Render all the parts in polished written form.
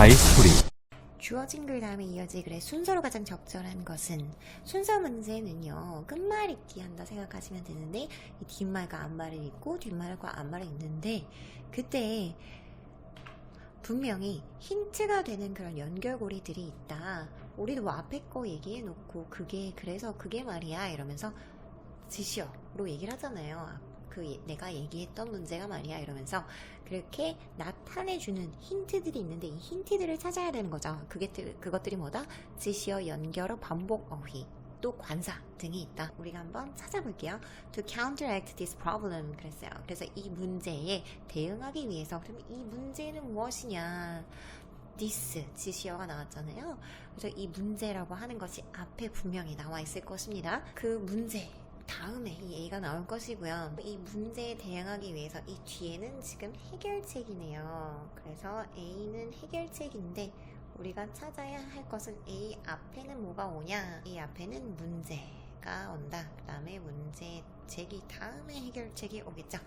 하이스토리. 주어진 글 다음에 이어질 글의 순서로 가장 적절한 것은, 순서 문제는요 끝말잇기 한다 생각하시면 되는데, 이 뒷말과 앞말을 읽고 뒷말과 앞말을 읽는데, 그때 분명히 힌트가 되는 그런 연결고리들이 있다. 우리도 뭐 앞에 거 얘기해 놓고 그래서 그게 말이야 이러면서 지시어로 얘기를 하잖아요. 내가 얘기했던 문제가 말이야 이러면서 그렇게 나타내주는 힌트들이 있는데, 이 힌트들을 찾아야 되는 거죠. 그것들이 뭐다? 지시어, 연결어, 반복 어휘, 또 관사 등이 있다. 우리가 한번 찾아볼게요. To counteract this problem 그랬어요. 그래서 이 문제에 대응하기 위해서, 그럼 이 문제는 무엇이냐? this 지시어가 나왔잖아요. 그래서 이 문제라고 하는 것이 앞에 분명히 나와 있을 것입니다. 그 문제 다음에 이 A가 나올 것이고요. 이 문제에 대응하기 위해서 이 뒤에는 지금 해결책이네요. 그래서 A는 해결책인데, 우리가 찾아야 할 것은 A 앞에는 뭐가 오냐? A 앞에는 문제가 온다. 그 다음에 문제 제기 다음에 해결책이 오겠죠.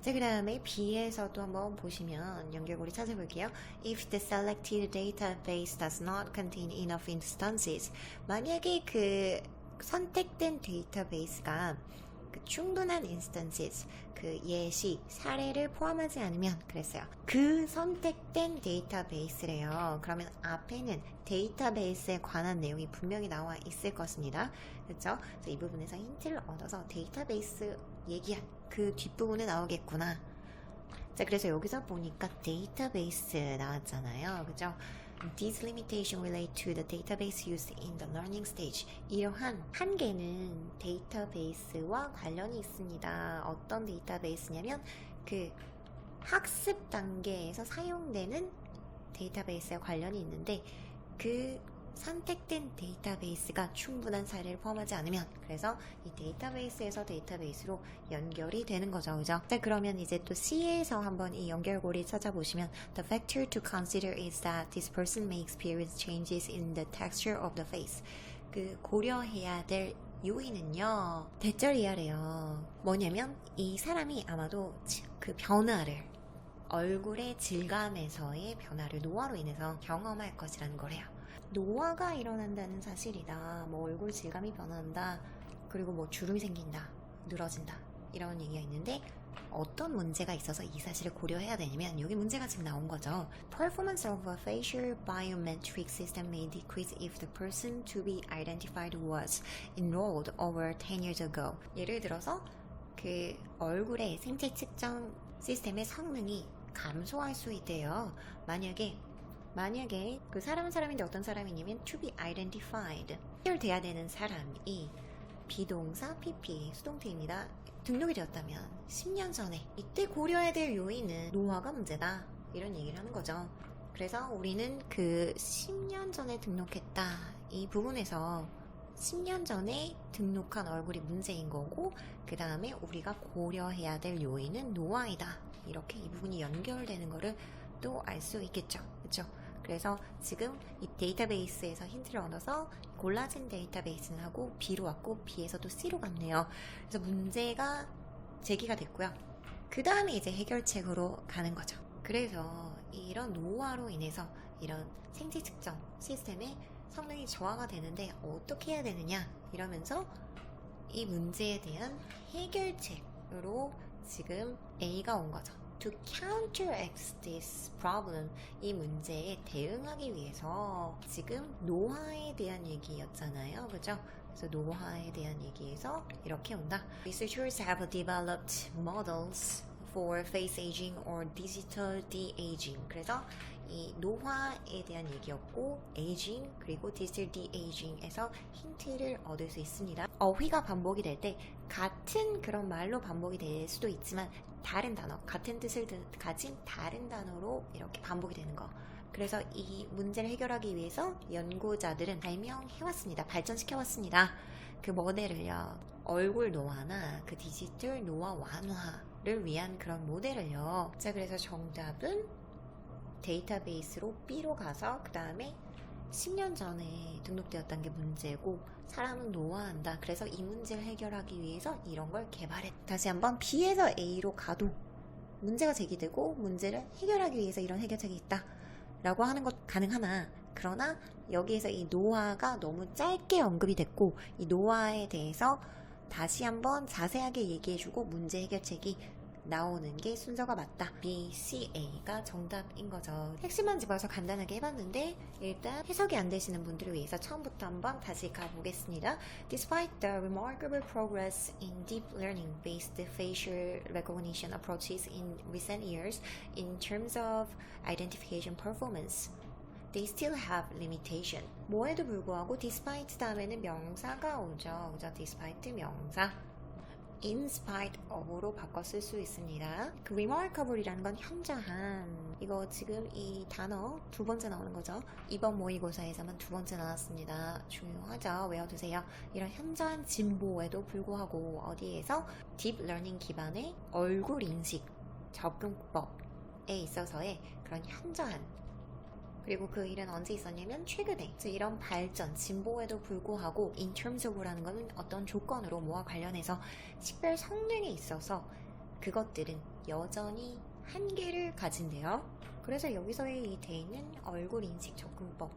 자, 그 다음에 B에서도 한번 보시면 연결고리 찾아볼게요. If the selected database does not contain enough instances, 만약에 그 선택된 데이터베이스가 충분한 instances, 그 예시, 사례를 포함하지 않으면 그랬어요. 그 선택된 데이터베이스래요. 그러면 앞에는 데이터베이스에 관한 내용이 분명히 나와 있을 것입니다. 그렇죠? 이 부분에서 힌트를 얻어서 데이터베이스 얘기한 그 뒷부분에 나오겠구나. 자, 그래서 여기서 보니까 데이터베이스 나왔잖아요. 그죠? These limitations relate to the database used in the learning stage. 이러한 한계는 데이터베이스와 관련이 있습니다. 어떤 데이터베이스냐면 그 학습 단계에서 사용되는 데이터베이스와 관련이 있는데, 그 선택된 데이터베이스가 충분한 사례를 포함하지 않으면, 그래서 이 데이터베이스에서 데이터베이스로 연결이 되는 거죠. 그죠? 자, 그러면 이제 또 C에서 한번 이 연결고리 찾아보시면, The factor to consider is that this person may experience changes in the texture of the face. 그 고려해야 될 요인은요, 대절이하래요. 뭐냐면 이 사람이 아마도 그 변화를, 얼굴의 질감에서의 변화를 노화로 인해서 경험할 것이라는 거래요. 노화가 일어난다는 사실이다. 뭐 얼굴 질감이 변한다. 그리고 뭐 주름이 생긴다. 늘어진다. 이런 얘기가 있는데, 어떤 문제가 있어서 이 사실을 고려해야 되냐면, 여기 문제가 지금 나온 거죠. Performance of a facial biometric system may decrease if the person to be identified was enrolled over 10 years ago. 예를 들어서 그 얼굴의 생체 측정 시스템의 성능이 감소할 수 있대요. 만약에 그 사람인데 어떤 사람이냐면 to be identified, 해결돼야 되는 사람이 비동사 PP 수동태입니다. 등록이 되었다면 10년 전에, 이때 고려해야 될 요인은 노화가 문제다, 이런 얘기를 하는 거죠. 그래서 우리는 그 10년 전에 등록했다, 이 부분에서 10년 전에 등록한 얼굴이 문제인 거고, 그 다음에 우리가 고려해야 될 요인은 노화이다, 이렇게 이 부분이 연결되는 거를 또 알 수 있겠죠. 그렇죠? 그래서 지금 이 데이터베이스에서 힌트를 얻어서 골라진 데이터베이스는 하고 B로 왔고, B에서도 C로 갔네요. 그래서 문제가 제기가 됐고요. 그 다음에 이제 해결책으로 가는 거죠. 그래서 이런 노화로 인해서 이런 생체 측정 시스템의 성능이 저하가 되는데 어떻게 해야 되느냐, 이러면서 이 문제에 대한 해결책으로 지금 A가 온 거죠. To counteract this problem, 이 문제에 대응하기 위해서, 지금 노화에 대한 얘기였잖아요. 그죠? 그래서 노화에 대한 얘기에서 이렇게 온다. Researchers have developed models for face aging or digital de-aging. 그래서 이 노화에 대한 얘기였고, aging 그리고 digital de-aging에서 힌트를 얻을 수 있습니다. 어휘가 반복이 될 때 같은 그런 말로 반복이 될 수도 있지만, 다른 단어, 같은 뜻을 가진 다른 단어로 이렇게 반복이 되는 거. 그래서 이 문제를 해결하기 위해서 연구자들은 발명해왔습니다. 발전시켜왔습니다. 그 모델을요, 얼굴 노화나 그 디지털 노화 완화를 위한 그런 모델을요. 자, 그래서 정답은 데이터베이스로 B로 가서 그 다음에 10년 전에 등록되었다는 게 문제고, 사람은 노화한다. 그래서 이 문제를 해결하기 위해서 이런 걸 개발했다. 다시 한번 B에서 A로 가도 문제가 제기되고 문제를 해결하기 위해서 이런 해결책이 있다. 라고 하는 것 가능하나 그러나 여기에서 이 노화가 너무 짧게 언급이 됐고 이 노화에 대해서 다시 한번 자세하게 얘기해주고 문제 해결책이 나오는 게 순서가 맞다. B, C, A가 정답인 거죠. 핵심만 집어서 간단하게 해봤는데 일단 해석이 안 되시는 분들을 위해서 처음부터 한번 다시 가보겠습니다. Despite the remarkable progress in deep learning-based facial recognition approaches in recent years in terms of identification performance, they still have limitation. 뭐에도 불구하고 despite 다음에는 명사가 오죠. 그죠? despite 명사. in spite of로 바꿔 쓸 수 있습니다. 그 remarkable이라는 건 현저한. 이거 지금 이 단어 두 번째 나오는 거죠. 이번 모의고사에서만 두 번째 나왔습니다. 중요하죠. 외워두세요. 이런 현저한 진보에도 불구하고 어디에서 딥 러닝 기반의 얼굴 인식 접근법에 있어서의 그런 현저한 그리고 그 일은 언제 있었냐면 최근에 이런 발전, 진보에도 불구하고 in terms of라는 것은 어떤 조건으로 뭐와 관련해서 식별 성능에 있어서 그것들은 여전히 한계를 가진대요. 그래서 여기서의 이 대는 얼굴 인식 접근법.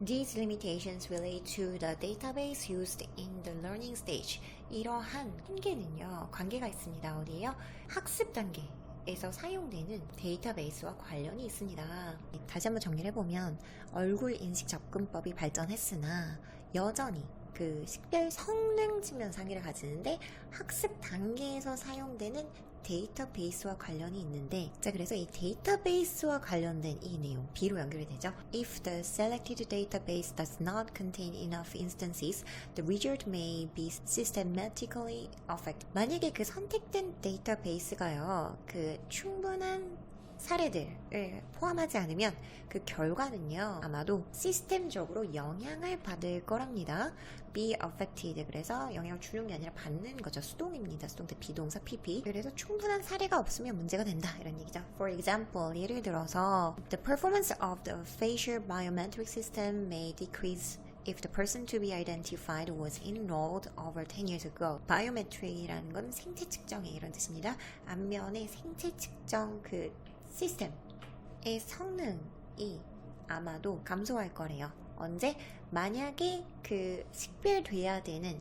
These limitations relate to the database used in the learning stage. 이러한 한계는요, 관계가 있습니다. 어디에요? 학습 단계. 에서 사용되는 데이터베이스와 관련이 있습니다. 다시 한번 정리를 해보면 얼굴 인식 접근법이 발전했으나 여전히 그 식별 성능 측면 상위를 가지는데 학습 단계에서 사용되는 데이터베이스와 관련이 있는데 자 그래서 이 데이터베이스와 관련된 이 내용 B로 연결이 되죠. If the selected database does not contain enough instances, the result may be systematically affected. 만약에 그 선택된 데이터베이스가요, 그 충분한 사례들을 포함하지 않으면 그 결과는요 아마도 시스템적으로 영향을 받을 거랍니다. be affected 그래서 영향을 주는 게 아니라 받는 거죠. 수동입니다. 수동태 비동사 PP. 그래서 충분한 사례가 없으면 문제가 된다 이런 얘기죠. For example 예를 들어서 the performance of the facial biometric system may decrease if the person to be identified was enrolled over 10 years ago. 바이오메트릭이라는 건 생체 측정의 이런 뜻입니다. 안면의 생체 측정 그 시스템의 성능이 아마도 감소할 거래요. 언제? 만약에 그 식별돼야 되는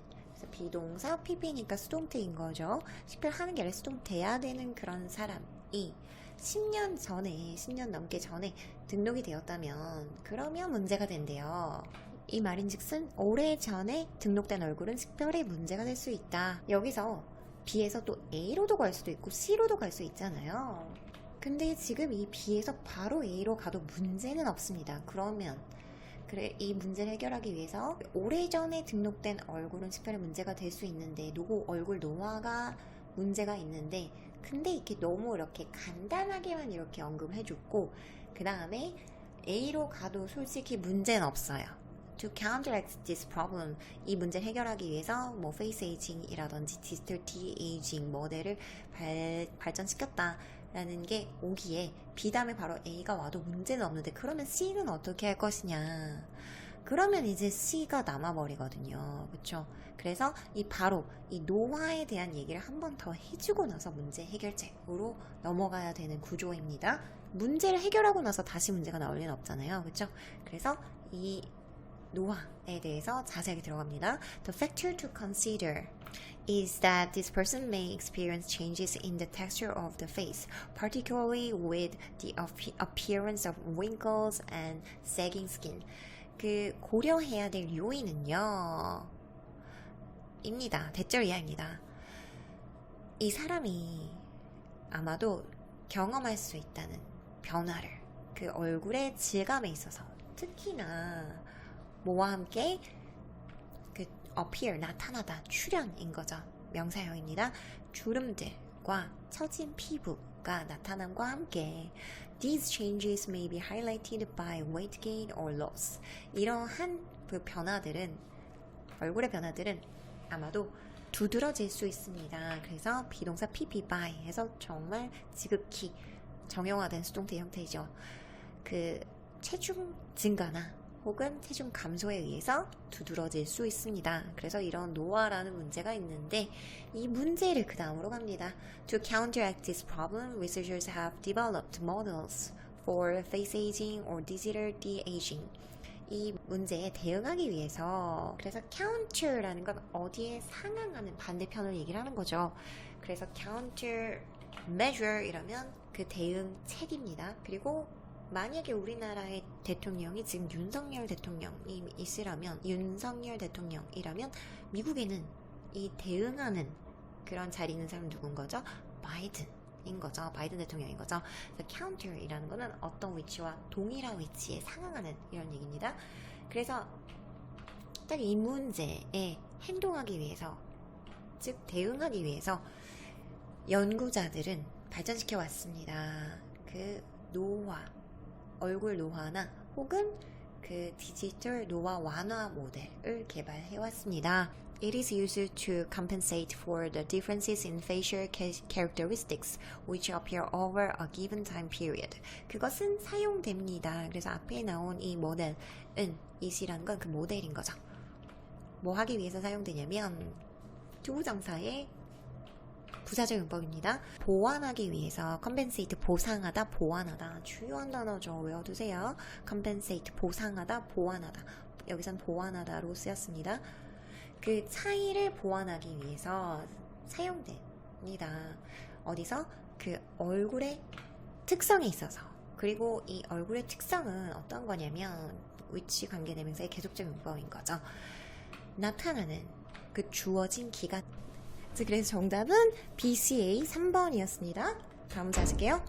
비동사 PP니까 수동태인 거죠. 식별하는 게 아니라 수동돼야 되는 그런 사람이 10년 넘게 전에 등록이 되었다면 그러면 문제가 된대요. 이 말인즉슨 오래전에 등록된 얼굴은 식별에 문제가 될 수 있다. 여기서 B에서 또 A로도 갈 수도 있고 C로도 갈 수 있잖아요. 근데 지금 이 B에서 바로 A로 가도 문제는 없습니다. 그러면 그래 이 문제를 해결하기 위해서 오래전에 등록된 얼굴은 식별에 문제가 될 수 있는데 누구 얼굴 노화가 문제가 있는데 근데 이렇게 너무 이렇게 간단하게만 이렇게 언급을 해줬고 그 다음에 A로 가도 솔직히 문제는 없어요. To counteract this problem, 이 문제를 해결하기 위해서 뭐 face aging이라든지 digital de-aging 모델을 발전시켰다라는 게 오기에 B 다음에 바로 A가 와도 문제는 없는데 그러면 C는 어떻게 할 것이냐? 그러면 이제 C가 남아버리거든요. 그렇죠? 그래서 바로 이 노화에 대한 얘기를 한 번 더 해주고 나서 문제 해결책으로 넘어가야 되는 구조입니다. 문제를 해결하고 나서 다시 문제가 나올 리는 없잖아요. 그렇죠? 그래서 이 노화에 대해서 자세하게 들어갑니다. The factor to consider is that this person may experience changes in the texture of the face, particularly with the appearance of wrinkles and sagging skin. 그 고려해야 될 요인은요. 입니다. 대절 이하입니다. 이 사람이 아마도 경험할 수 있다는 변화를 그 얼굴의 질감에 있어서 특히나 뭐와 함께 그 appear 나타나다 출현인 거죠. 명사형입니다. 주름들과 처진 피부가 나타남과 함께 These changes may be highlighted by weight gain or loss. 이러한 그 변화들은 얼굴의 변화들은 아마도 두드러질 수 있습니다. 그래서 비동사 PP by 해서 정말 지극히 정형화된 수동태 형태이죠. 그 체중 증가나 혹은 체중 감소에 의해서 두드러질 수 있습니다. 그래서 이런 노화라는 문제가 있는데 이 문제를 그 다음으로 갑니다. To counteract this problem, researchers have developed models for face aging or digital de-aging. 이 문제에 대응하기 위해서 그래서 counter라는 건 어디에 상응하는 반대편을 얘기를 하는 거죠. 그래서 counter measure 이러면 그 대응책입니다. 그리고 만약에 우리나라의 대통령이 지금 윤석열 대통령이 있으라면 윤석열 대통령이라면 미국에는 이 대응하는 그런 자리에 있는 사람 누군 거죠? 바이든인 거죠. 바이든 대통령인 거죠. 그래서 counter이라는 거는 어떤 위치와 동일한 위치에 상응하는 이런 얘기입니다. 그래서 딱 이 문제에 행동하기 위해서 즉 대응하기 위해서 연구자들은 발전시켜 왔습니다. 그 노화, 얼굴 노화나 혹은 그 디지털 노화 완화 모델을 개발해 왔습니다. It is used to compensate for the differences in facial characteristics which appear over a given time period. 그것은 사용됩니다. 그래서 앞에 나온 이 모델은 이시라는 건 그 모델인 거죠. 뭐 하기 위해서 사용되냐면 투부정사의 부사적 용법입니다. 보완하기 위해서 compensate 보상하다, 보완하다 중요한 단어죠. 외워두세요. compensate 보상하다, 보완하다. 여기선 보완하다로 쓰였습니다. 그 차이를 보완하기 위해서 사용됩니다. 어디서? 그 얼굴의 특성에 있어서. 그리고 이 얼굴의 특성은 어떤 거냐면 위치 관계대명사의 계속적 용법인 거죠. 나타나는 그 주어진 기간. 그래서 정답은 BCA 3번이었습니다. 다음 문제 하실게요.